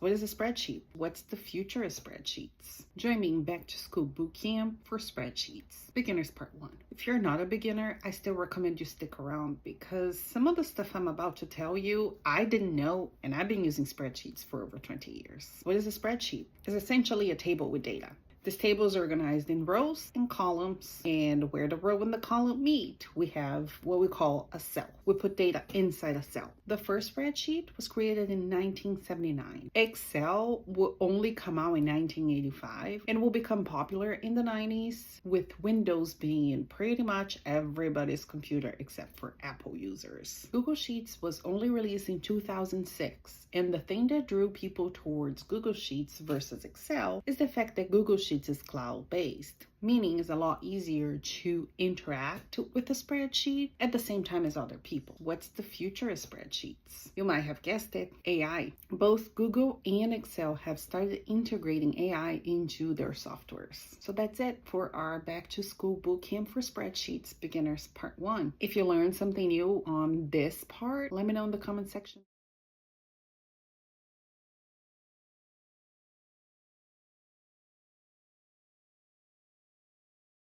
What is a spreadsheet? What's the future of spreadsheets? Join me in Back to School Bootcamp for Spreadsheets Beginners Part 1. If you're not a beginner, I still recommend you stick around because some of the stuff I'm about to tell you, I didn't know, and I've been using spreadsheets for over 20 years. What is a spreadsheet? It's essentially a table with data. This table is organized in rows and columns, and where the row and the column meet, we have what we call a cell. We put data inside a cell. The first spreadsheet was created in 1979. Excel will only come out in 1985 and will become popular in the 90s, with Windows being pretty much everybody's computer except for Apple users. Google Sheets was only released in 2006, and the thing that drew people towards Google Sheets versus Excel is the fact that Google Sheets is cloud-based, meaning it's a lot easier to interact with a spreadsheet at the same time as other people. What's the future of spreadsheets? You might have guessed it, AI. Both Google and Excel have started integrating AI into their softwares. So that's it for our Back to School Bootcamp for Spreadsheets Beginners Part 1. If you learned something new on this part, let me know in the comment section.